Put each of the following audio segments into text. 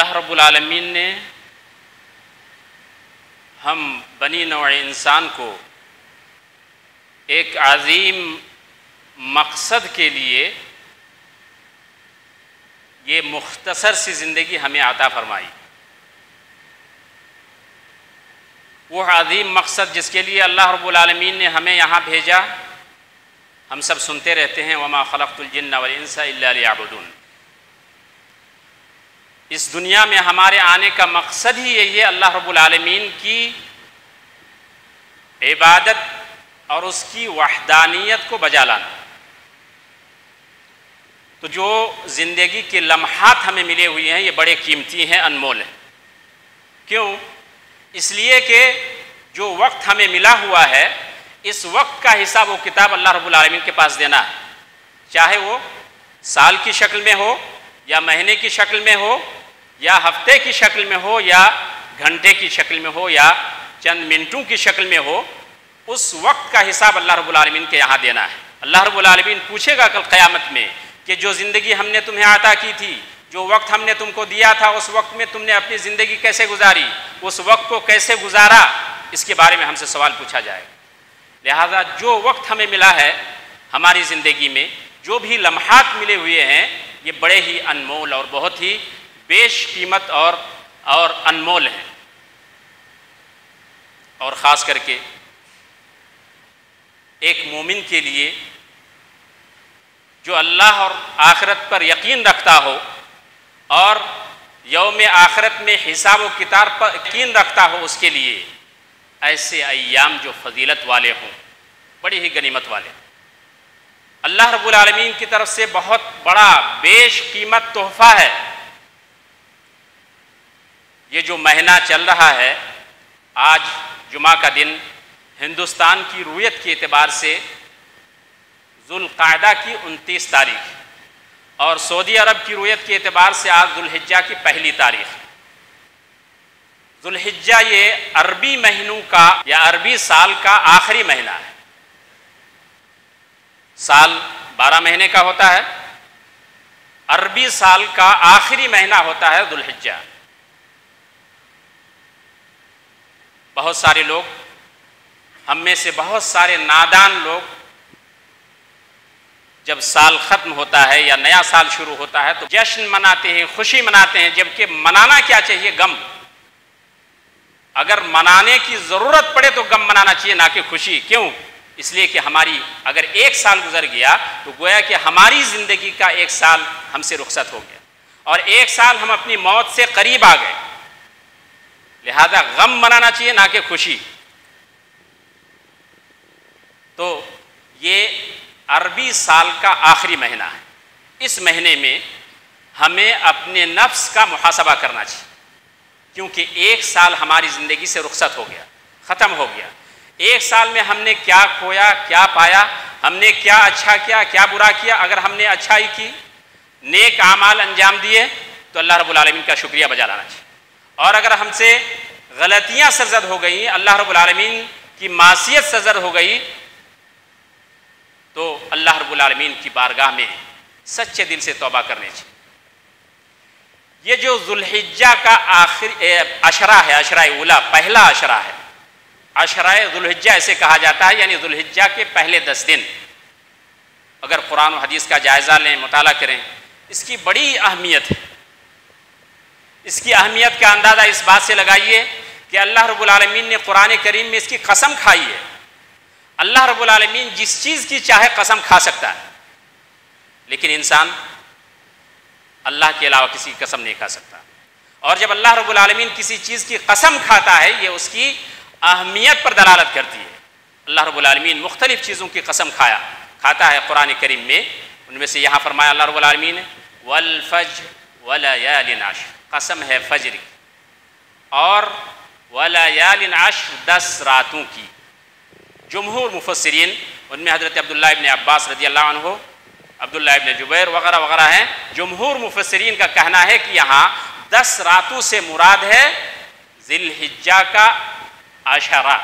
اللہ رب العالمین نے ہم بنی نوع انسان کو ایک عظیم مقصد کے لیے یہ مختصر سی زندگی ہمیں عطا فرمائی. وہ عظیم مقصد جس کے لیے اللہ رب العالمین نے ہمیں یہاں بھیجا، ہم سب سنتے رہتے ہیں وما خلقت الجن والانس الا لیعبدون. اس دنیا میں ہمارے آنے کا مقصد ہی یہی ہے اللہ رب العالمین کی عبادت اور اس کی وحدانیت کو بجا لانا. تو جو زندگی کے لمحات ہمیں ملے ہوئے ہیں یہ بڑے قیمتی ہیں، انمول ہیں. کیوں؟ اس لیے کہ جو وقت ہمیں ملا ہوا ہے اس وقت کا حساب و کتاب اللہ رب العالمین کے پاس دینا ہے، چاہے وہ سال کی شکل میں ہو یا مہینے کی شکل میں ہو یا ہفتے کی شکل میں ہو یا گھنٹے کی شکل میں ہو یا چند منٹوں کی شکل میں ہو. اس وقت کا حساب اللہ رب العالمین کے یہاں دینا ہے. اللہ رب العالمین پوچھے گا کل قیامت میں کہ جو زندگی ہم نے تمہیں عطا کی تھی، جو وقت ہم نے تم کو دیا تھا، اس وقت میں تم نے اپنی زندگی کیسے گزاری، اس وقت کو کیسے گزارا، اس کے بارے میں ہم سے سوال پوچھا جائے گا. لہذا جو وقت ہمیں ملا ہے ہماری زندگی میں، جو بھی لمحات ملے ہوئے ہیں، یہ بڑے ہی انمول اور بہت ہی بیش قیمت اور انمول ہیں. اور خاص کر کے ایک مومن کے لیے جو اللہ اور آخرت پر یقین رکھتا ہو اور یوم آخرت میں حساب و کتاب پر یقین رکھتا ہو، اس کے لیے ایسے ایام جو فضیلت والے ہوں بڑی ہی غنیمت والے. اللہ رب العالمین کی طرف سے بہت بڑا بیش قیمت تحفہ ہے. یہ جو مہینہ چل رہا ہے، آج جمعہ کا دن ہندوستان کی رویت کے اعتبار سے ذوالقعدہ کی 29 تاریخ اور سعودی عرب کی رویت کے اعتبار سے آج ذوالحجہ کی 1 تاریخ. ذوالحجہ یہ عربی مہینوں کا یا عربی سال کا آخری مہینہ ہے. سال 12 مہینے کا ہوتا ہے، عربی سال کا آخری مہینہ ہوتا ہے ذوالحجہ. بہت سارے لوگ، ہم میں سے بہت سارے نادان لوگ جب سال ختم ہوتا ہے یا نیا سال شروع ہوتا ہے تو جشن مناتے ہیں، خوشی مناتے ہیں، جبکہ منانا کیا چاہیے؟ غم. اگر منانے کی ضرورت پڑے تو غم منانا چاہیے، نہ کہ خوشی. کیوں؟ اس لیے کہ ہماری اگر ایک سال گزر گیا تو گویا کہ ہماری زندگی کا ایک سال ہم سے رخصت ہو گیا اور ایک سال ہم اپنی موت سے قریب آ گئے. لہذا غم منانا چاہیے، نہ کہ خوشی. تو یہ عربی سال کا آخری مہینہ ہے. اس مہینے میں ہمیں اپنے نفس کا محاسبہ کرنا چاہیے، کیونکہ ایک سال ہماری زندگی سے رخصت ہو گیا، ختم ہو گیا. ایک سال میں ہم نے کیا کھویا، کیا پایا، ہم نے کیا اچھا کیا، کیا برا کیا. اگر ہم نے اچھائی کی، نیک اعمال انجام دیے تو اللہ رب العالمین کا شکریہ بجا لانا چاہیے. اور اگر ہم سے غلطیاں سرزد ہو گئیں، اللہ رب العالمین کی معصیت سرزد ہو گئی، تو اللہ رب العالمین کی بارگاہ میں سچے دل سے توبہ کرنے چاہیے. یہ جو ذوالحجہ کا آخری عشرہ ہے، عشرہ اولا، پہلا عشرہ ہے. عشرہ ذوالحجہ ایسے کہا جاتا ہے، یعنی ذوالحجہ کے پہلے 10 دن. اگر قرآن و حدیث کا جائزہ لیں، مطالعہ کریں، اس کی بڑی اہمیت ہے. اس کی اہمیت کا اندازہ اس بات سے لگائیے کہ اللہ رب العالمین نے قرآن کریم میں اس کی قسم کھائی ہے. اللہ رب العالمین جس چیز کی چاہے قسم کھا سکتا ہے، لیکن انسان اللہ کے علاوہ کسی کی قسم نہیں کھا سکتا. اور جب اللہ رب العالمین کسی چیز کی قسم کھاتا ہے، یہ اس کی اہمیت پر دلالت کرتی ہے. اللہ رب العالمین مختلف چیزوں کی قسم کھاتا ہے قرآن کریم میں. ان میں سے یہاں فرمایا اللہ رب العالمین نے والفجر ولیال عشر، قسم ہے فجر کی، اور ولیال عشر، 10 راتوں کی. جمہور مفسرین، ان میں حضرت عبداللہ ابن عباس رضی اللہ عنہ، عبداللہ ابن جبیر وغیرہ وغیرہ ہیں. جمہور مفسرین کا کہنا ہے کہ یہاں 10 راتوں سے مراد ہے ذی الحجہ کا عشرہ،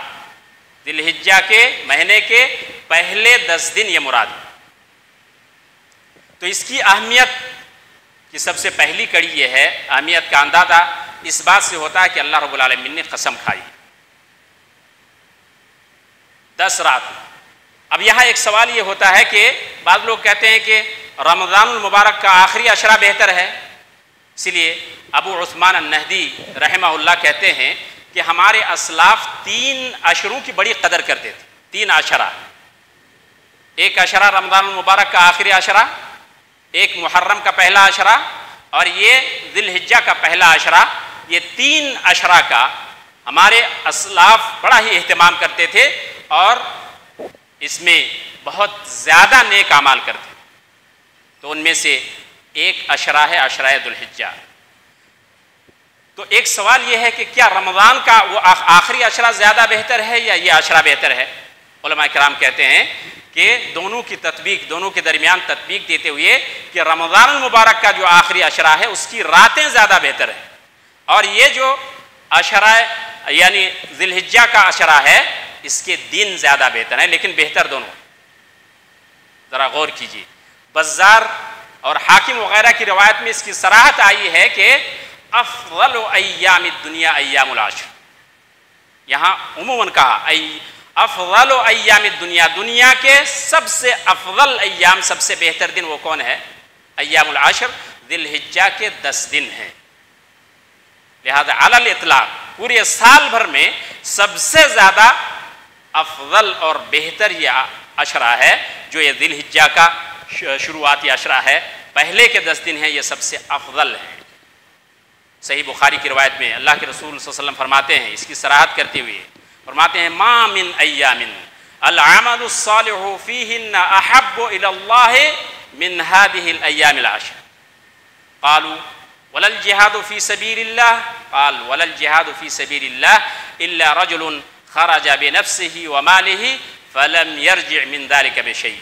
ذی الحجہ کے مہینے کے پہلے 10 دن یہ مراد ہے. تو اس کی اہمیت کہ سب سے پہلی کڑی یہ ہے، اہمیت کا اندازہ اس بات سے ہوتا ہے کہ اللہ رب العالمین نے قسم کھائی 10 رات۔ اب یہاں ایک سوال یہ ہوتا ہے کہ بعض لوگ کہتے ہیں کہ رمضان المبارک کا آخری عشرہ بہتر ہے، اس لیے ابو عثمان النہدی رحمہ اللہ کہتے ہیں کہ ہمارے اسلاف 3 عشروں کی بڑی قدر کرتے تھے، 3 عشرہ، ایک عشرہ رمضان المبارک کا آخری عشرہ، ایک محرم کا پہلا عشرہ، اور یہ ذی الحجہ کا پہلا عشرہ۔ یہ 3 عشرہ کا ہمارے اسلاف بڑا ہی اہتمام کرتے تھے اور اس میں بہت زیادہ نیک اعمال کرتے تھے۔ تو ان میں سے ایک عشرہ ہے عشرہ ذی الحجہ۔ تو ایک سوال یہ ہے کہ کیا رمضان کا وہ آخری عشرہ زیادہ بہتر ہے یا یہ عشرہ بہتر ہے؟ علماء کرام کہتے ہیں کہ دونوں کی تطبیق، دونوں کے درمیان تطبیق دیتے ہوئے کہ رمضان المبارک کا جو آخری عشرہ ہے اس کی راتیں زیادہ بہتر ہیں، اور یہ جو عشرہ یعنی ذی الحجہ کا عشرہ ہے اس کے دن زیادہ بہتر ہیں، لیکن بہتر دونوں۔ ذرا غور کیجیے، بزار اور حاکم وغیرہ کی روایت میں اس کی صراحت آئی ہے کہ افضل ایام الدنیا ایام العشر، یہاں عموماً کہا افضل ایام الدنیا، دنیا کے سب سے افضل ایام، سب سے بہتر دن وہ کون ہے؟ ایام العشر، ذی الحجہ کے 10 دن ہیں۔ لہذا علی الاطلاق پورے سال بھر میں سب سے زیادہ افضل اور بہتر یہ عشرہ ہے جو یہ ذی الحجہ کا شروعاتی عشرہ ہے، پہلے کے 10 دن ہیں، یہ سب سے افضل ہیں۔ صحیح بخاری کی روایت میں اللہ کے رسول صلی اللہ علیہ وسلم فرماتے ہیں، اس کی صراحت کرتے ہوئے فرماتے ہیں ما من ایام العمل الصالح فیہن احب الی اللہ من هذه الایام العشر قالوا ولا الجهاد في سبيل الله قال ولا الجهاد في سبيل الله الا رجل خرج بنفسه وماله فلم يرجع من ذلك بشيء۔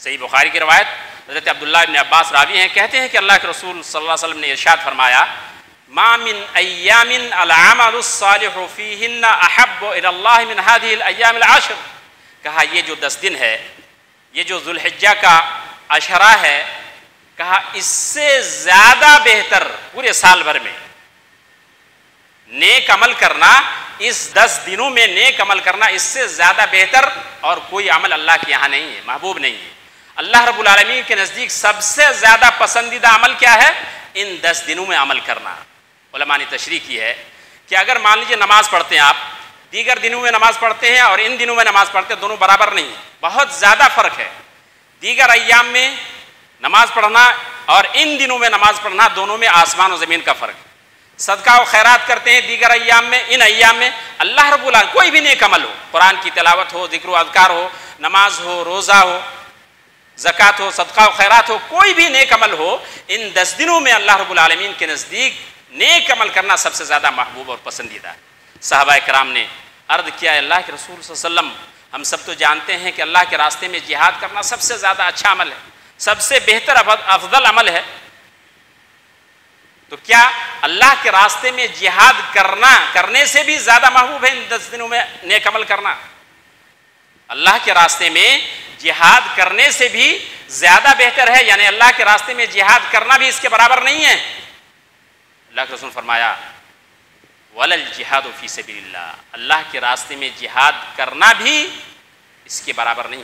صحیح بخاری کی روایت، حضرت عبداللہ ابن عباس راوی ہیں، کہتے ہیں کہ اللہ کے رسول صلی اللہ علیہ وسلم نے ارشاد فرمایا ما من ایام العمل الصالح فیہن احب الی اللہ من هذه الایام العشر، کہا یہ جو 10 دن ہے، یہ جو ذی الحجہ کا عشرہ ہے، کہا اس سے زیادہ بہتر پورے سال بھر میں نیک عمل کرنا، اس 10 دنوں میں نیک عمل کرنا اس سے زیادہ بہتر اور کوئی عمل اللہ کے یہاں نہیں ہے، محبوب نہیں ہے۔ اللہ رب العالمین کے نزدیک سب سے زیادہ پسندیدہ عمل کیا ہے؟ ان 10 دنوں میں عمل کرنا۔ علماء نے تشریح کی ہے کہ اگر مان لیجیے نماز پڑھتے ہیں آپ، دیگر دنوں میں نماز پڑھتے ہیں اور ان دنوں میں نماز پڑھتے ہیں، دونوں برابر نہیں ہیں، بہت زیادہ فرق ہے۔ دیگر ایام میں نماز پڑھنا اور ان دنوں میں نماز پڑھنا، دونوں میں آسمان و زمین کا فرق ہے۔ صدقہ و خیرات کرتے ہیں دیگر ایام میں، ان ایام میں اللہ رب العالمین کوئی بھی نیک عمل ہو، قرآن کی تلاوت ہو، ذکر و اذکار ہو، نماز ہو، روزہ ہو، زکوٰۃ ہو، صدقہ و خیرات ہو، کوئی بھی نیک عمل ہو، ان 10 دنوں میں اللہ رب العالمین کے نزدیک نیک عمل کرنا سب سے زیادہ محبوب اور پسندیدہ ہے۔ صحابہ کرام نے عرض کیا اللہ کے رسول صلی اللہ علیہ وسلم، ہم سب تو جانتے ہیں کہ اللہ کے راستے میں جہاد کرنا سب سے زیادہ اچھا عمل ہے، سب سے بہتر افضل عمل ہے، تو کیا اللہ کے راستے میں جہاد کرنے سے بھی زیادہ محبوب ہے ان 10 دنوں میں نیک عمل کرنا؟ اللہ کے راستے میں جہاد کرنے سے بھی زیادہ بہتر ہے، یعنی اللہ کے راستے میں جہاد کرنا بھی اس کے برابر نہیں ہے۔ اللہ کے رسول نے فرمایا وَلَا الْجِهَادُ فِي سَبِيلِ اللَّهِ، اللہ کے راستے میں جہاد کرنا بھی اس کے برابر نہیں۔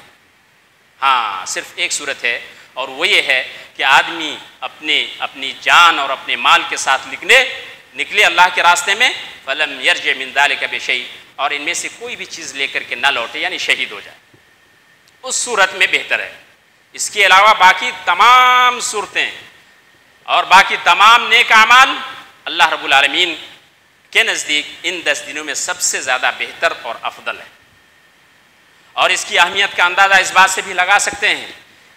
ہاں صرف ایک صورت ہے، اور وہ یہ ہے کہ آدمی اپنی جان اور اپنے مال کے ساتھ نکلے اللہ کے راستے میں، فَلَمْ يَرْجِعْ مِنْ ذَلِكَ بِشَيْءٍ، اور ان میں سے کوئی بھی چیز لے کر کے نہ لوٹے، یعنی شہید ہو جائے، اس صورت میں بہتر ہے۔ اس کے علاوہ باقی تمام صورتیں اور باقی تمام نیک اعمال اللہ رب العالمین کے نزدیک ان 10 دنوں میں سب سے زیادہ بہتر اور افضل ہے۔ اور اس کی اہمیت کا اندازہ اس بات سے بھی لگا سکتے ہیں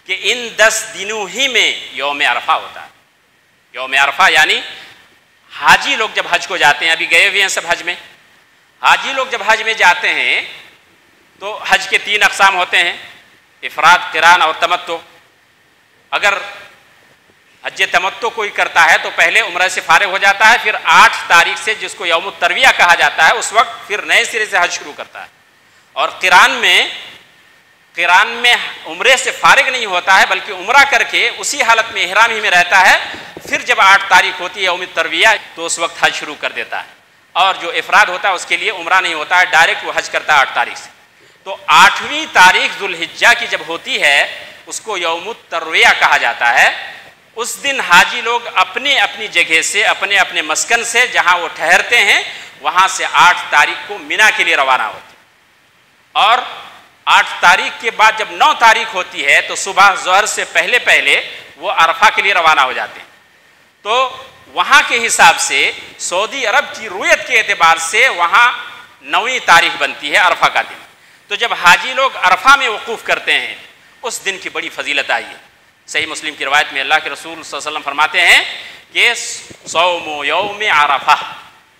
کہ ان 10 دنوں ہی میں یوم عرفہ ہوتا ہے۔ یوم عرفہ یعنی حاجی لوگ جب حج کو جاتے ہیں، ابھی گئے ہوئے ہیں سب حج میں، حاجی لوگ جب حج میں جاتے ہیں تو حج کے 3 اقسام ہوتے ہیں، افراد، قران اور تمتع۔ اگر حج تمتع کوئی کرتا ہے تو پہلے عمرہ سے فارغ ہو جاتا ہے، پھر 8 تاریخ سے جس کو یوم الترویہ کہا جاتا ہے اس وقت پھر نئے سرے سے حج شروع کرتا ہے۔ اور قران قران میں عمرے سے فارغ نہیں ہوتا ہے بلکہ عمرہ کر کے اسی حالت میں احرام ہی میں رہتا ہے، پھر جب 8 تاریخ ہوتی ہے یوم الترویہ تو اس وقت حج شروع کر دیتا ہے، اور جو افراد ہوتا ہے اس کے لیے عمرہ نہیں ہوتا ہے، ڈائریکٹ وہ حج کرتا ہے 8 تاریخ سے۔ تو 8ویں تاریخ ذوالحجہ کی جب ہوتی ہے اس کو یوم الترویہ کہا جاتا ہے۔ اس دن حاجی لوگ اپنی اپنی جگہ سے، اپنے اپنے مسکن سے جہاں وہ ٹھہرتے ہیں وہاں سے 8 تاریخ کو مینا کے لیے روانہ ہوتے ہیں، اور 8 تاریخ کے بعد جب 9 تاریخ ہوتی ہے تو صبح ظہر سے پہلے پہلے وہ عرفہ کے لیے روانہ ہو جاتے ہیں۔ تو وہاں کے حساب سے سعودی عرب کی رویت کے اعتبار سے وہاں 9ویں تاریخ بنتی ہے عرفہ کا دن۔ تو جب حاجی لوگ عرفہ میں وقوف کرتے ہیں اس دن کی بڑی فضیلت آئی ہے۔ صحیح مسلم کی روایت میں اللہ کے رسول صلی اللہ علیہ وسلم فرماتے ہیں کہ صوم یوم عرفہ،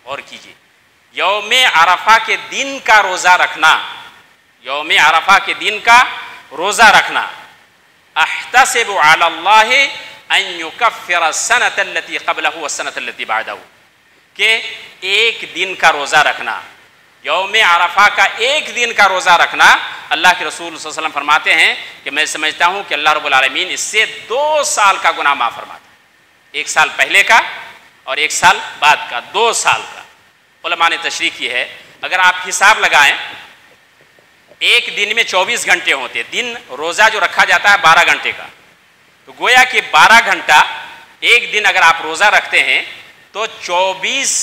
اور کیجیے یوم عرفہ کے دن کا روزہ رکھنا، یوم عرفہ کے دن کا روزہ رکھنا، احتسب علی اللہ ان یکفر السنۃ التي قبلہ والسنۃ التي بعدہ، کہ ایک دن کا روزہ رکھنا، یوم عرفہ کا ایک دن کا روزہ رکھنا، اللہ کے رسول صلی اللہ علیہ وسلم فرماتے ہیں کہ میں سمجھتا ہوں کہ اللہ رب العالمین اس سے 2 سال کا گناہ معاف فرماتا ہے، 1 سال پہلے کا اور 1 سال بعد کا، 2 سال کا۔ علماء نے تشریح کی ہے، اگر آپ حساب لگائیں ایک دن میں 24 گھنٹے ہوتے، دن روزہ جو رکھا جاتا ہے 12 گھنٹے کا، تو گویا کہ 12 گھنٹہ ایک دن اگر آپ روزہ رکھتے ہیں تو 24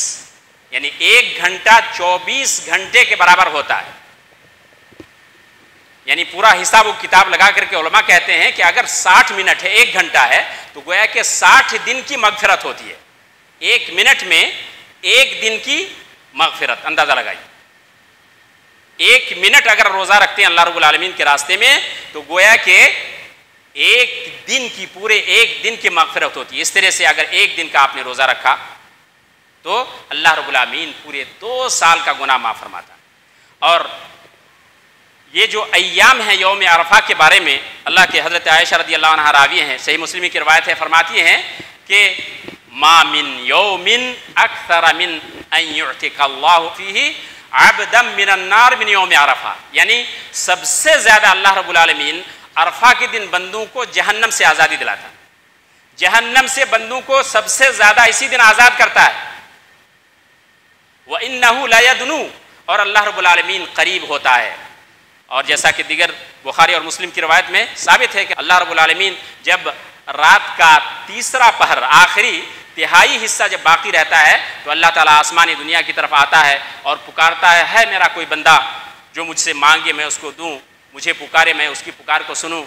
یعنی 1 گھنٹہ 24 گھنٹے کے برابر ہوتا ہے۔ یعنی پورا حساب و کتاب لگا کر کے علماء کہتے ہیں کہ اگر 60 منٹ ہے 1 گھنٹہ ہے تو گویا کہ 60 دن کی مغفرت ہوتی ہے، 1 منٹ میں 1 دن کی مغفرت، اندازہ لگائیے 1 منٹ اگر روزہ رکھتے ہیں اللہ رب العالمین کے راستے میں تو گویا کہ 1 دن کی، پورے 1 دن کی مغفرت ہوتی ہے۔ اس طرح سے اگر 1 دن کا آپ نے روزہ رکھا تو اللہ رب العالمین پورے 2 سال کا گناہ معاف فرماتا ہے۔ اور یہ جو ایام ہیں یوم عرفہ کے بارے میں اللہ کے حضرت عائشہ رضی اللہ عنہا راوی ہیں، صحیح مسلم کی روایت ہے، فرماتی ہیں کہ ما من یوم اکثر من ان یعتق اللہ فیہ عبدا من النار من یوم عرفہ، یعنی سب سے زیادہ اللہ رب العالمین عرفہ کے دن بندوں کو جہنم سے آزادی دلاتا ہے، جہنم سے بندوں کو سب سے زیادہ اسی دن آزاد کرتا ہے۔ وَإِنَّهُ لَيَدْنُو، اور اللہ رب العالمین قریب ہوتا ہے۔ اور جیسا کہ دیگر بخاری اور مسلم کی روایت میں ثابت ہے کہ اللہ رب العالمین جب رات کا تیسرا پہر، آخری تہائی حصہ جب باقی رہتا ہے تو اللہ تعالیٰ آسمانی دنیا کی طرف آتا ہے اور پکارتا ہے میرا کوئی بندہ جو مجھ سے مانگے میں اس کو دوں، مجھے پکارے میں اس کی پکار کو سنوں۔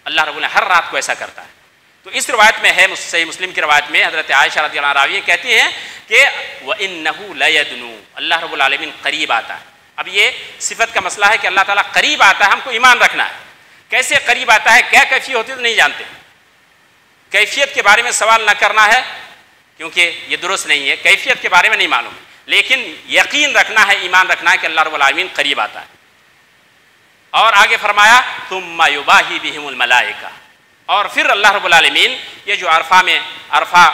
اللہ رب العالمین ہر رات کو ایسا کرتا ہے۔ تو اس روایت میں ہے، صحیح مسلم کی روایت میں حضرت عائشہ رضی اللہ عنہا راوی کہتی ہیں کہ وَإِنَّهُ لَيَدْنُو، اللہ رب العالمین قریب آتا ہے۔ اب یہ صفت کا مسئلہ ہے کہ اللہ تعالیٰ قریب آتا ہے، ہم کو ایمان رکھنا ہے۔ کیسے قریب آتا ہے، کیا کیفیت ہوتی ہے تو نہیں جانتے، کیفیت کے بارے میں سوال نہ کرنا ہے کیونکہ یہ درست نہیں ہے، کیفیت کے بارے میں نہیں معلوم، لیکن یقین رکھنا ہے، ایمان رکھنا ہے کہ اللہ رب العالمین قریب آتا ہے۔ اور آگے فرمایا ثُمَّ يُبَاهِي بِهِمُ الْمَلَائِكَةُ، اور پھر اللہ رب العالمین یہ جو عرفہ میں، عرفہ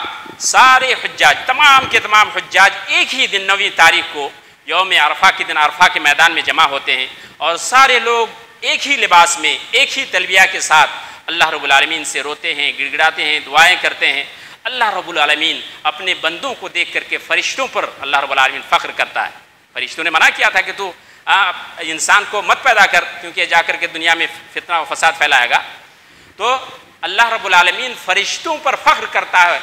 سارے حجاج، تمام کے تمام حجاج ایک ہی دن 9ویں تاریخ کو یوم عرفہ کے دن عرفہ کے میدان میں جمع ہوتے ہیں، اور سارے لوگ ایک ہی لباس میں، ایک ہی تلبیہ کے ساتھ اللہ رب العالمین سے روتے ہیں، گڑ گڑاتے ہیں، دعائیں کرتے ہیں۔ اللہ رب العالمین اپنے بندوں کو دیکھ کر کے فرشتوں پر اللہ رب العالمین فخر کرتا ہے۔ فرشتوں نے منع کیا تھا کہ تو انسان کو مت پیدا کر کیونکہ جا کر کے دنیا میں فتنہ و فساد پھیلائے گا، تو اللہ رب العالمین فرشتوں پر فخر کرتا ہے۔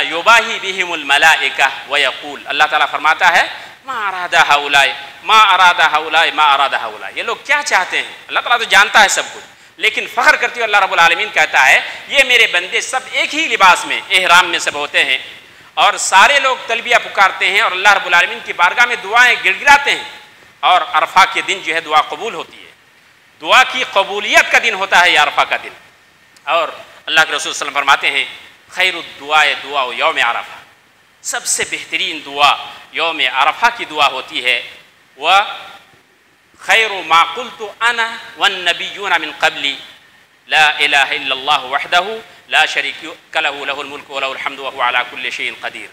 یباہی بہم الملائکہ ویقول، اللہ تعالیٰ فرماتا ہے ما اراد ہؤلاء ما اراد ہؤلاء ما اراد ہؤلاء، یہ لوگ کیا چاہتے ہیں، اللہ تعالیٰ تو جانتا ہے سب کچھ، لیکن فخر کرتے ہوئے اللہ رب العالمین کہتا ہے یہ میرے بندے سب ایک ہی لباس میں، احرام میں سب ہوتے ہیں، اور سارے لوگ تلبیہ پکارتے ہیں اور اللہ رب العالمین کی بارگاہ میں دعائیں گڑ گڑاتے ہیں، اور عرفہ کے دن جو ہے دعا قبول ہوتی ہے، دعا کی قبولیت کا دن ہوتا ہے یہ عرفہ کا دن۔ اور اللہ کے رسول صلی اللہ علیہ وسلم فرماتے ہیں خیر الدعاء دعا یوم عرفہ، سب سے بہترین دعا یوم عرفہ کی دعا ہوتی ہے، وہ خیر ما قلت انا والنبیون من قبلی لا الہ الا اللہ وحدہ لا شریک لہ لہ الملک ولہ الحمد وہو علی کل شیء قدیر۔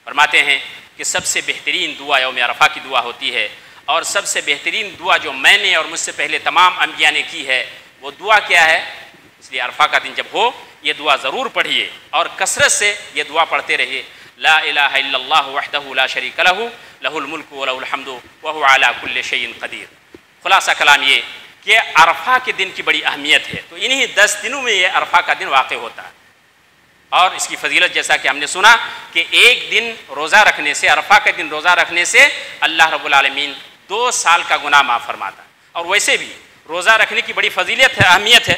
فرماتے ہیں کہ سب سے بہترین دعا یوم عرفہ کی دعا ہوتی ہے، اور سب سے بہترین دعا جو میں نے اور مجھ سے پہلے تمام انبیاء نے کی ہے وہ دعا کیا ہے؟ اس لیے عرفہ کا دن جب ہو یہ دعا ضرور پڑھیے اور کثرت سے یہ دعا پڑھتے رہیے، لا الہ الا اللہ وحدہ لا شریک لہ لہ الملک و لہ الحمد وہو علی کل شیء قدیر۔ خلاصہ کلام یہ کہ عرفہ کے دن کی بڑی اہمیت ہے، تو انہی 10 دنوں میں یہ عرفہ کا دن واقع ہوتا ہے، اور اس کی فضیلت جیسا کہ ہم نے سنا کہ ایک دن روزہ رکھنے سے، عرفہ کے دن روزہ رکھنے سے اللہ رب العالمین 2 سال کا گناہ معاف فرماتا ہے۔ اور ویسے بھی روزہ رکھنے کی بڑی فضیلت ہے، اہمیت ہے۔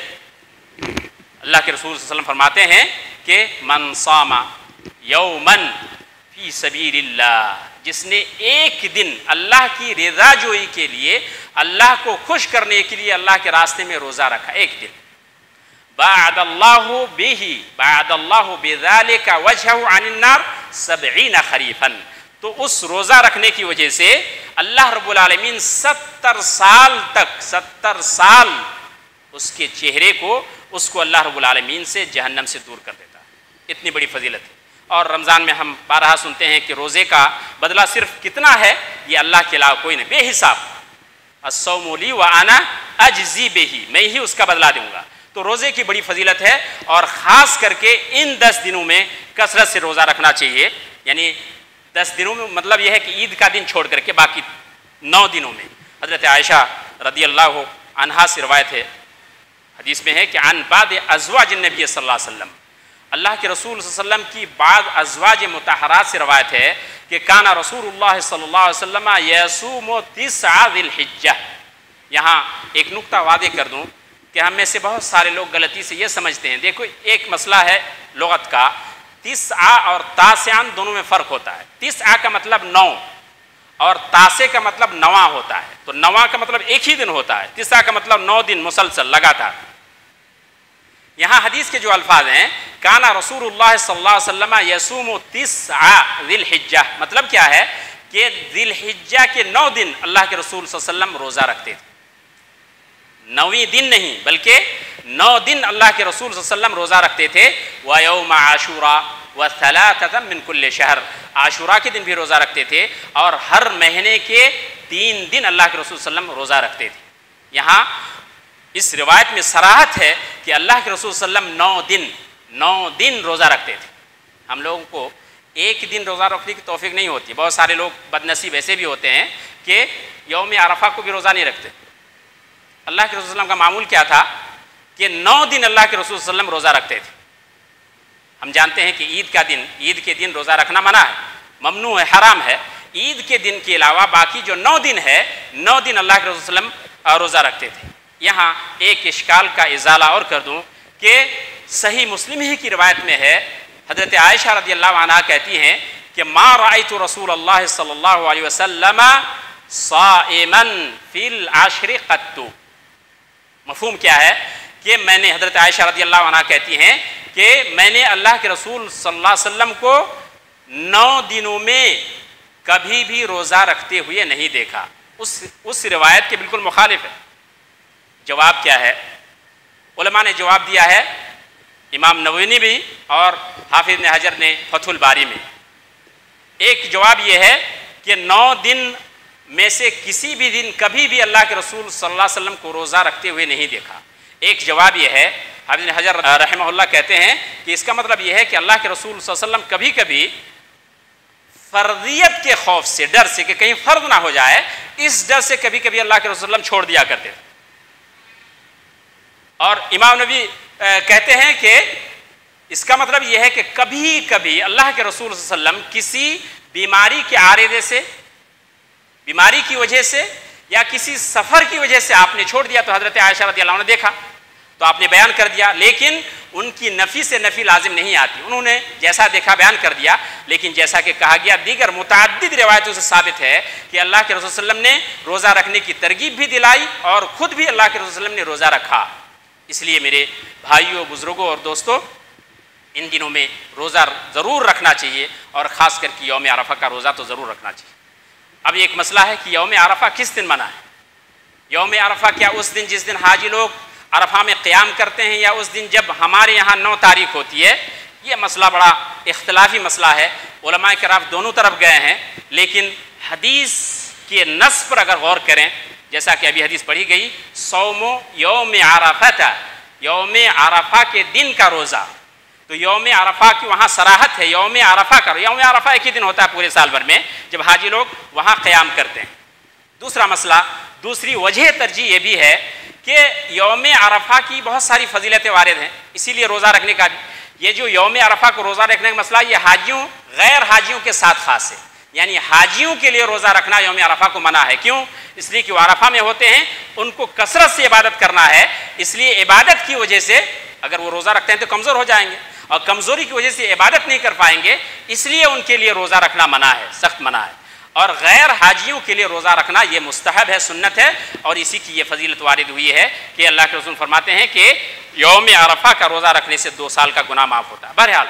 اللہ کے رسول صلی اللہ علیہ وسلم فرماتے ہیں کہ من صام یوما فی سبیل اللہ، جس نے ایک دن اللہ کی رضا جوئی کے لیے، اللہ کو خوش کرنے کے لیے اللہ کے راستے میں روزہ رکھا ایک دن، بعد اللہ بذالک وجہہ عن النار 70 خریفا، تو اس روزہ رکھنے کی وجہ سے اللہ رب العالمین 70 سال تک، 70 سال اس کے چہرے کو، اس کو اللہ رب العالمین سے جہنم سے دور کر دیتا ہے۔ اتنی بڑی فضیلت ہے۔ اور رمضان میں ہم بارہا سنتے ہیں کہ روزے کا بدلہ صرف کتنا ہے، یہ اللہ کے علاوہ کوئی نہیں، بے حساب۔ الصوم لی وانا اجزی بہ، میں ہی اس کا بدلہ دوں گا۔ تو روزے کی بڑی فضیلت ہے، اور خاص کر کے ان 10 دنوں میں کثرت سے روزہ رکھنا چاہیے۔ یعنی 10 دنوں میں مطلب یہ ہے کہ عید کا دن چھوڑ کر کے باقی 9 دنوں میں۔ حضرت عائشہ رضی اللہ عنہا سے روایت ہے، حدیث میں ہے کہ عن بعض ازواج النبی صلی اللہ علیہ وسلم، اللہ کے رسول صلی اللہ علیہ وسلم کی بعض ازواج مطہرات سے روایت ہے کہ کانا رسول اللہ صلی اللہ علیہ وسلم یصوم 9 ذی الحجہ۔ یہاں ایک نقطہ واضح کر دوں کہ ہم میں سے بہت سارے لوگ غلطی سے یہ سمجھتے ہیں، دیکھو ایک مسئلہ ہے لغت کا، 9 اور تاسعان دونوں میں فرق ہوتا ہے۔ 9 کا مطلب 9 اور تاسع کا مطلب 9 ہوتا ہے، تو 9 کا مطلب ایک ہی دن ہوتا ہے، 9 کا مطلب 9 دن مسلسل لگاتار۔ یہاں حدیث کے جو الفاظ ہیں، کانا رسول اللہ صلی اللہ علیہ وسلم یصوم 9 ذی الحجہ، مطلب کیا ہے کہ ذی الحجہ کے 9 دن اللہ کے رسول صلی اللہ علیہ وسلم روزہ رکھتے تھے۔ 9ویں دن نہیں بلکہ 9 دن اللہ کے رسول صلی اللہ علیہ وسلم روزہ رکھتے تھے۔ وَيَوْمَ عَاشُورَا وَثَلَاثَةً مِّن كُلِّ شَهْرٍ، عاشورہ کے دن بھی روزہ رکھتے تھے، اور ہر مہینے کے 3 دن اللہ کے رسول صلی اللہ علیہ وسلم روزہ رکھتے تھے۔ یہاں اس روایت میں صراحت ہے کہ اللہ کے رسول صلی اللہ علیہ وسلم 9 دن روزہ رکھتے تھے۔ ہم لوگوں کو ایک دن روزہ رکھنے کی توفیق نہیں ہوتی، بہت سارے لوگ بدنصیب ایسے بھی ہوتے ہیں کہ یوم عرفہ کو بھی روزہ نہیں رکھتے۔ اللہ کے رسول صلی اللہ علیہ وسلم کا معمول کیا تھا کہ 9 دن اللہ کے رسول صلی اللہ علیہ وسلم روزہ رکھتے تھے۔ ہم جانتے ہیں کہ عید کے دن روزہ رکھنا منع ہے، ممنوع ہے، حرام ہے۔ عید کے دن کے علاوہ باقی جو 9 دن ہے، 9 دن اللہ کے رسول صلی اللہ علیہ وسلم روزہ رکھتے تھے۔ یہاں ایک اشکال کا ازالہ اور کر دوں کہ صحیح مسلم ہی کی روایت میں ہے، حضرت عائشہ رضی اللہ عنہا کہتی ہیں کہ ما رأیت رسول اللہ صلی اللہ علیہ وسلم صائما فی العشر قط۔ مفہوم کیا ہے کہ میں نے، حضرت عائشہ رضی اللہ عنہا کہتی ہیں کہ میں نے اللہ کے رسول صلی اللہ علیہ وسلم کو 9 دنوں میں کبھی بھی روزہ رکھتے ہوئے نہیں دیکھا۔ اس روایت کے بالکل مخالف ہے۔ جواب کیا ہے؟ علماء نے جواب دیا ہے، امام نووی نے بھی اور حافظ ابن حجر نے فتح الباری میں۔ ایک جواب یہ ہے کہ 9 دن میں سے کسی بھی دن کبھی بھی اللہ کے رسول صلی اللہ علیہ وسلم کو روزہ رکھتے ہوئے نہیں دیکھا۔ ایک جواب یہ ہے، حافظ ابن حجر رحمہ اللہ کہتے ہیں کہ اس کا مطلب یہ ہے کہ اللہ کے رسول صلی اللہ علیہ وسلم کبھی کبھی فرضیت کے خوف سے، ڈر سے کہ کہیں فرض نہ ہو جائے، اس ڈر سے کبھی کبھی اللہ کے رسول صلی اللہ علیہ وسلم چھوڑ دیا کرتے تھے۔ اور امام نبی کہتے ہیں کہ اس کا مطلب یہ ہے کہ کبھی کبھی اللہ کے رسول صلی اللہ علیہ وسلم کسی بیماری کے عارضے سے، بیماری کی وجہ سے یا کسی سفر کی وجہ سے آپ نے چھوڑ دیا، تو حضرت عائشہ رضی اللہ عنہ نے دیکھا تو آپ نے بیان کر دیا، لیکن ان کی نفی سے نفی لازم نہیں آتی، انہوں نے جیسا دیکھا بیان کر دیا۔ لیکن جیسا کہ کہا گیا دیگر متعدد روایتوں سے ثابت ہے کہ اللہ کے رسول صلی اللہ علیہ وسلم نے روزہ رکھنے کی ترغیب بھی دلائی اور خود بھی اللہ کے رسول صلی اللہ علیہ وسلم نے روزہ رکھا۔ اس لیے میرے بھائیوں، بزرگوں اور دوستوں، ان دنوں میں روزہ ضرور رکھنا چاہیے، اور خاص کر کے یوم عرفہ کا روزہ تو ضرور رکھنا چاہیے۔ اب ایک مسئلہ ہے کہ یوم عرفہ کس دن منع ہے؟ یوم عرفہ کیا اس دن جس دن حاجی لوگ عرفہ میں قیام کرتے ہیں، یا اس دن جب ہمارے یہاں 9 تاریخ ہوتی ہے؟ یہ مسئلہ بڑا اختلافی مسئلہ ہے، علماء کرام دونوں طرف گئے ہیں، لیکن حدیث کے نص پر اگر غور کریں جیسا کہ ابھی حدیث پڑھی گئی، صوم یوم عرفہ تھا، یوم عرفہ کے دن کا روزہ. تو یوم عرفہ کی وہاں صراحت ہے، یوم عرفہ کا. یوم عرفہ ایک ہی دن ہوتا ہے پورے سال بھر میں جب حاجی لوگ وہاں قیام کرتے ہیں. دوسرا مسئلہ، دوسری وجہ ترجیح یہ بھی ہے کہ یوم عرفہ کی بہت ساری فضیلتیں وارد ہیں، اسی لیے روزہ رکھنے کا بھی. یہ جو یوم عرفہ کو روزہ رکھنے کا مسئلہ، یہ حاجیوں غیر حاجیوں کے ساتھ خاص ہے. یعنی حاجیوں کے لیے روزہ رکھنا یوم عرفہ کو منع ہے. کیوں؟ اس لیے کہ وہ عرفہ میں ہوتے ہیں، ان کو کثرت سے عبادت کرنا ہے، اس لیے عبادت کی وجہ سے اگر وہ روزہ رکھتے ہیں تو کمزور ہو جائیں گے، اور کمزوری کی وجہ سے عبادت نہیں کر پائیں گے، اس لیے ان کے لیے روزہ رکھنا منع ہے، سخت منع ہے. اور غیر حاجیوں کے لیے روزہ رکھنا یہ مستحب ہے، سنت ہے، اور اسی کی یہ فضیلت وارد ہوئی ہے کہ اللہ کے رسول فرماتے ہیں کہ یوم عرفہ کا روزہ رکھنے سے 2 سال کا گناہ معاف ہوتا ہے. بہرحال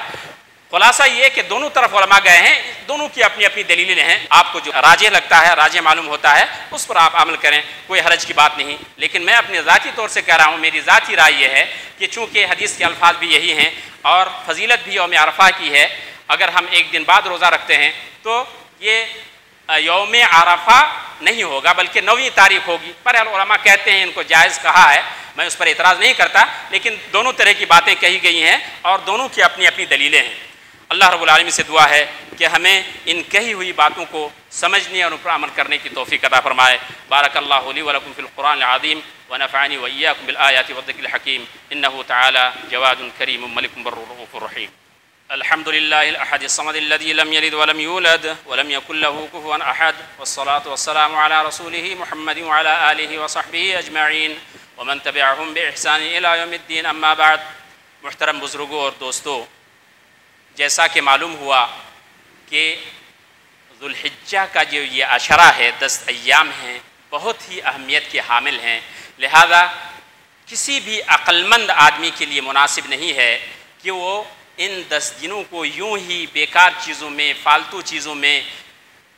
خلاصہ یہ کہ دونوں طرف علماء گئے ہیں، دونوں کی اپنی اپنی دلیلیں ہیں. آپ کو جو راجح لگتا ہے، راجح معلوم ہوتا ہے، اس پر آپ عمل کریں، کوئی حرج کی بات نہیں. لیکن میں اپنے ذاتی طور سے کہہ رہا ہوں، میری ذاتی رائے یہ ہے کہ چونکہ حدیث کے الفاظ بھی یہی ہیں اور فضیلت بھی یوم عرفہ کی ہے، اگر ہم ایک دن بعد روزہ رکھتے ہیں تو یہ یوم عرفہ نہیں ہوگا بلکہ 9ویں تاریخ ہوگی. بہرحال علماء کہتے ہیں، ان کو جائز کہا ہے، میں اس پر اعتراض نہیں کرتا، لیکن دونوں طرح کی باتیں کہی گئی ہیں اور دونوں کی اپنی اپنی دلیلیں ہیں. اللہ رب العالمین سے دعا ہے کہ ہمیں ان کہی ہوئی باتوں کو سمجھنے اور ان پر عمل کرنے کی توفیق عطا فرمائے. بارک اللہ لی ولکم فی القرآن العظیم ونفعنی وإیاکم بالآیات والذکر الحکیم انہ تعالی جواد کریم ملک بر رؤوف رحیم. الحمد للہ الاحد الصمد الذی لم یلد ولم یولد ولم یکن له کفوا احد والصلاة والسلام علی رسولہ محمد وعلی آلہ وصحبہ اجمعین ومن تبعهم بإحسان الى یوم الدین. اما بعد، محترم بزرگوں اور دوستو، جیسا کہ معلوم ہوا کہ ذوالحجہ کا جو یہ عشرہ ہے، 10 ایام ہیں، بہت ہی اہمیت کے حامل ہیں. لہذا کسی بھی عقل مند آدمی کے لیے مناسب نہیں ہے کہ وہ ان 10 دنوں کو یوں ہی بیکار چیزوں میں، فالتو چیزوں میں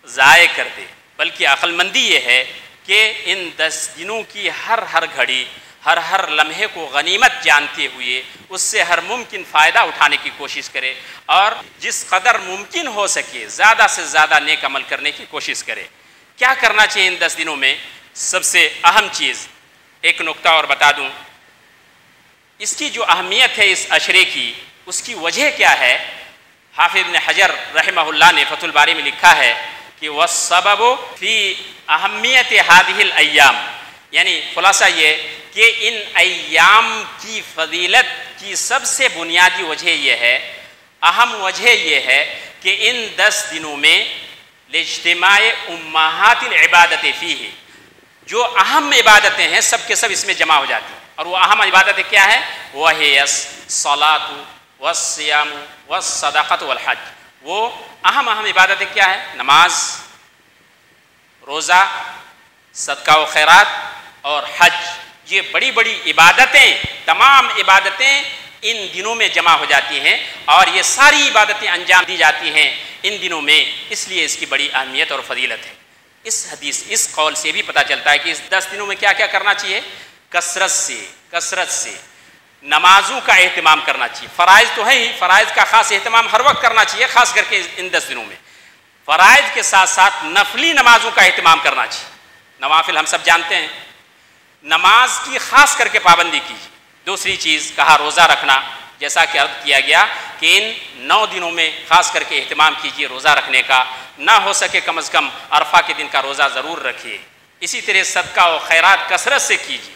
ضائع کر دے، بلکہ عقل مندی یہ ہے کہ ان 10 دنوں کی ہر گھڑی، ہر لمحے کو غنیمت جانتے ہوئے اس سے ہر ممکن فائدہ اٹھانے کی کوشش کرے اور جس قدر ممکن ہو سکے زیادہ سے زیادہ نیک عمل کرنے کی کوشش کرے. کیا کرنا چاہیے ان 10 دنوں میں؟ سب سے اہم چیز ایک نقطہ اور بتا دوں، اس کی جو اہمیت ہے اس عشرے کی، اس کی وجہ کیا ہے؟ حافظ ابن حجر رحمہ اللہ نے فتح الباری میں لکھا ہے کہ وَالسَّبَبُ فِي أَهَمِّيَةِ هَذِهِ الْأَيَّامِ، یعنی خلاصہ یہ کہ ان ایام کی فضیلت کی سب سے بنیادی وجہ یہ ہے، اہم وجہ یہ ہے کہ ان 10 دنوں میں لاجتماع امہات العبادت فیہ، جو اہم عبادتیں ہیں سب کے سب اس میں جمع ہو جاتی ہیں. اور وہ اہم عبادتیں کیا ہیں؟ وَهِيَ الصَّلَاةُ وَالصِّيَامُ وَالصَّدَقَةُ وَالْحَجُّ. وہ اہم عبادتیں کیا ہیں؟ نماز، روزہ، صدقہ و خیرات اور حج. یہ بڑی بڑی عبادتیں، تمام عبادتیں ان دنوں میں جمع ہو جاتی ہیں اور یہ ساری عبادتیں انجام دی جاتی ہیں ان دنوں میں، اس لیے اس کی بڑی اہمیت اور فضیلت ہے. اس قول سے بھی پتہ چلتا ہے کہ اس 10 دنوں میں کیا کیا کرنا چاہیے؟ کثرت سے نمازوں کا اہتمام کرنا چاہیے. فرائض تو ہے ہی، فرائض کا خاص اہتمام ہر وقت کرنا چاہیے، خاص کر کے ان 10 دنوں میں. فرائض کے ساتھ ساتھ نفلی نمازوں کا اہتمام کرنا چاہیے. نوافل ہم سب جانتے ہیں، نماز کی خاص کر کے پابندی کیجیے. دوسری چیز کہا روزہ رکھنا، جیسا کہ عرض کیا گیا کہ ان 9 دنوں میں خاص کر کے اہتمام کیجیے روزہ رکھنے کا. نہ ہو سکے کم از کم عرفہ کے دن کا روزہ ضرور رکھیے. اسی طرح صدقہ و خیرات کثرت سے کیجیے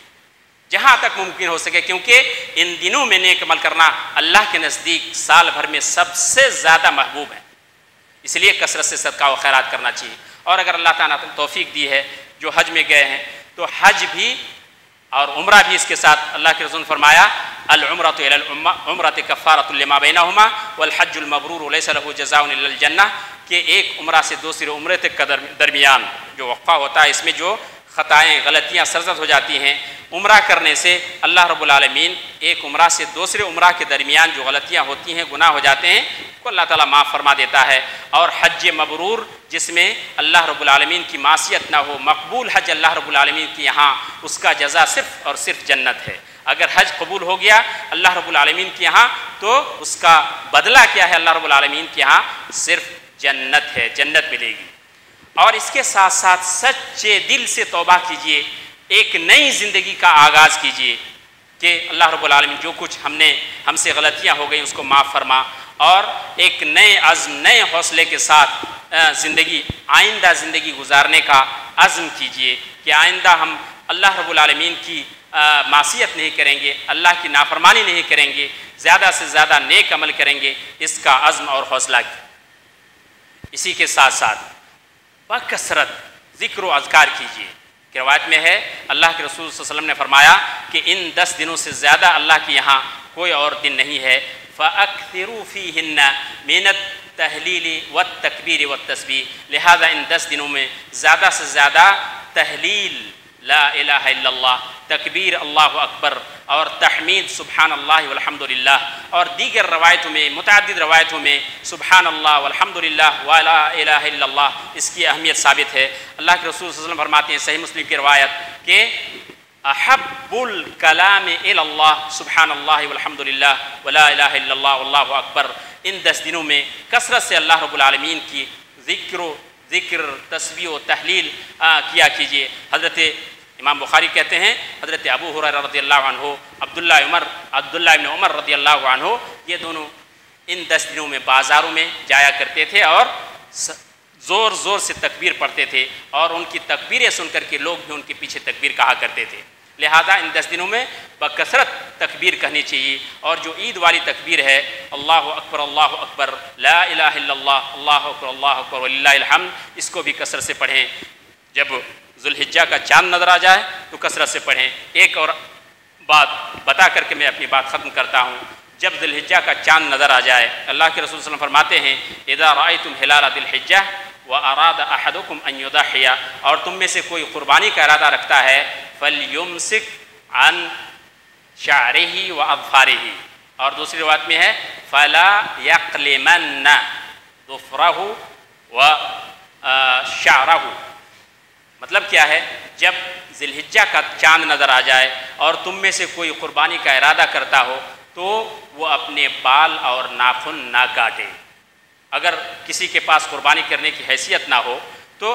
جہاں تک ممکن ہو سکے، کیونکہ ان دنوں میں نیک عمل کرنا اللہ کے نزدیک سال بھر میں سب سے زیادہ محبوب ہے. اس لیے کثرت سے صدقہ و خیرات کرنا چاہیے. اور اگر اللہ تعالیٰ نے توفیق دی ہے، جو حج میں گئے ہیں، تو حج بھی اور عمرہ بھی اس کے ساتھ، اللہ کے رسول نے فرمایا العمرۃ الی العمرۃ کفارۃ لما بینہما والحج المبرور لیس لہ جزاء الا الجنہ، کہ ایک عمرہ سے دوسرے عمرے تک کا درمیان جو وقفہ ہوتا ہے، اس میں جو خطائیں، غلطیاں سرزد ہو جاتی ہیں، عمرہ کرنے سے اللہ رب العالمین ایک عمرہ سے دوسرے عمرہ کے درمیان جو غلطیاں ہوتی ہیں، گناہ ہو جاتے ہیں، کو اللہ تعالیٰ معاف فرما دیتا ہے. اور حج مبرور، جس میں اللہ رب العالمین کی معصیت نہ ہو، مقبول حج اللہ رب العالمین کی یہاں اس کا جزا صرف اور صرف جنت ہے. اگر حج قبول ہو گیا اللہ رب العالمین کے یہاں تو اس کا بدلہ کیا ہے؟ اللہ رب العالمین کے یہاں صرف جنت ہے، جنت ملے گی. اور اس کے ساتھ ساتھ سچے دل سے توبہ کیجئے، ایک نئی زندگی کا آغاز کیجئے کہ اللہ رب العالمین جو کچھ ہم سے غلطیاں ہو گئیں اس کو معاف فرما، اور ایک نئے عزم، نئے حوصلے کے ساتھ آئندہ زندگی گزارنے کا عزم کیجئے کہ آئندہ ہم اللہ رب العالمین کی معصیت نہیں کریں گے، اللہ کی نافرمانی نہیں کریں گے، زیادہ سے زیادہ نیک عمل کریں گے، اس کا عزم اور حوصلہ کی۔ اسی کے ساتھ ساتھ بکثرت ذکر و اذکار کیجئے کہ روایت میں ہے اللہ کے رسول صلی اللہ علیہ وسلم نے فرمایا کہ ان 10 دنوں سے زیادہ اللہ کے یہاں کوئی اور دن نہیں ہے، فَأَكْثِرُوا فِيهِنَّ مِنَ التَّهْلِيلِ وَالتَّكْبِيرِ وَالتَّسْبِيحِ، لہذا ان 10 دنوں میں زیادہ سے زیادہ تحلیل لا الہ الا اللہ، تکبیر اللہ اکبر، اور تحمید سبحان اللہ والحمدللہ، اور دیگر روایتوں میں، متعدد روایتوں میں سبحان اللہ والحمدللہ ولا الہ الا اللہ اس کی اہمیت ثابت ہے۔ اللہ کے رسول صلی اللہ علیہ وسلم فرماتے ہیں صحیح مسلم کی روایت کہ احب الکلام الی اللہ سبحان اللہ والحمدللہ ولا الہ الا اللہ واللہ اکبر، ان 10 دنوں میں کثرت سے اللہ رب العالمین کی ذکر تسبیح و تحلیل کیا کیجئے۔ حضرت امام بخاری کہتے ہیں حضرت ابو ہریرہ رضی اللہ عنہ، عبداللہ ابن عمر رضی اللہ عنہ، یہ دونوں ان 10 دنوں میں بازاروں میں جایا کرتے تھے اور زور زور سے تکبیر پڑھتے تھے، اور ان کی تکبیریں سن کر کے لوگ بھی ان کے پیچھے تکبیر کہا کرتے تھے۔ لہذا ان 10 دنوں میں بکثرت تکبیر کہنی چاہیے، اور جو عید والی تکبیر ہے اللہ اکبر لا الہ الا اللہ اللہ اکبر وللہ الحمد، اس کو بھی کثرت سے پڑھیں۔ جب ذوالحجہ کا چاند نظر آ جائے تو کثرت سے پڑھیں۔ ایک اور بات بتا کر کے میں اپنی بات ختم کرتا ہوں، جب ذوالحجہ کا چاند نظر آ جائے اللہ کے رسول صلی اللہ علیہ وسلم فرماتے ہیں اذا رأیتم ہلال ذی الحجہ واراد احدکم ان یضحی، اور تم میں سے کوئی قربانی کا ارادہ رکھتا ہے فلیمسک عن شعرہ واظفارہ، اور دوسری روایت میں ہے فلا یقلمن ظفرہ وشعرہ۔ مطلب کیا ہے؟ جب ذی الحجہ کا چاند نظر آ جائے اور تم میں سے کوئی قربانی کا ارادہ کرتا ہو تو وہ اپنے بال اور ناخن نہ کاٹے۔ اگر کسی کے پاس قربانی کرنے کی حیثیت نہ ہو تو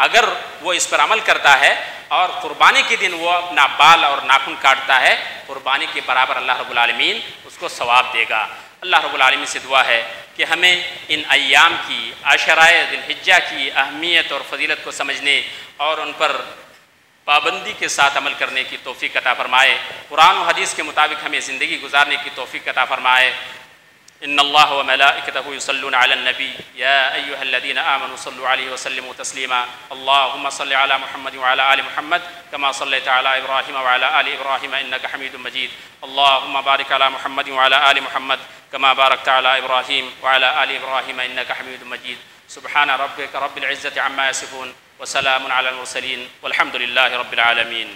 اگر وہ اس پر عمل کرتا ہے اور قربانی کے دن وہ اپنا بال اور ناخن کاٹتا ہے، قربانی کے برابر اللہ رب العالمین اس کو ثواب دے گا۔ اللہ رب العالمین سے دعا ہے کہ ہمیں ان ایام کی، عشرۂ ذی الحجہ کی اہمیت اور فضیلت کو سمجھنے اور ان پر پابندی کے ساتھ عمل کرنے کی توفیق عطا فرمائے، قرآن و حدیث کے مطابق ہمیں زندگی گزارنے کی توفیق عطا فرمائے۔ ان اللہ وملائکتہ یصلون علی النبی یا ایھا الذین آمنوا صلوا علیہ وسلموا تسلیما، اللہم صل علی محمد وعلی آل محمد کما صلیت علی ابراہیم وعلی آل ابراہیم انک حمید مجید، اللہم بارک علی محمد وعلی آل محمد کما بارکت علی ابراہیم وعلی آل ابراہیم انک حمید مجید، سبحان ربک رب العزة عما یصفون وسلام علی المرسلین والحمد للہ رب العالمین۔